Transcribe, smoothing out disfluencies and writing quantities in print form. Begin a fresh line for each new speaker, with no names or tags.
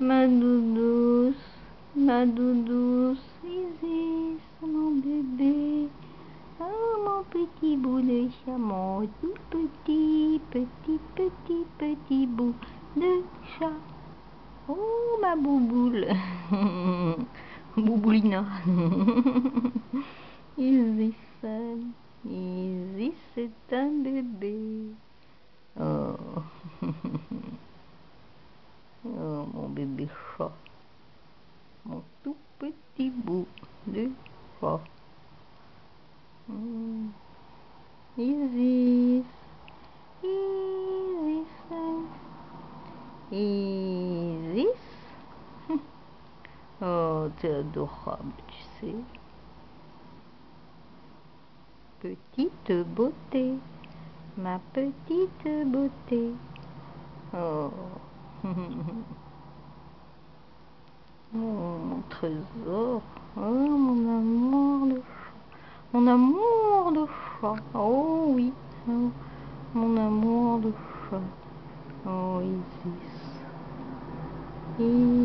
ma doudouce, Isis, mon bébé, oh mon petit bout de chameau, tout petit, petit, petit, petit bout de chat. Oh ma bouboule, Bouboulina. Isis, Isis c'est un bébé. Oh. Oh, mon bébé chat, mon tout petit bout de chat. Isis, Isis, Isis. Oh, t'es adorable, tu sais. Petite beauté, ma petite beauté. Oh. Oh, mon trésor, oh, mon amour de chat, mon amour de chat, oh oui, oh, mon amour de chat, oh Isis, Isis.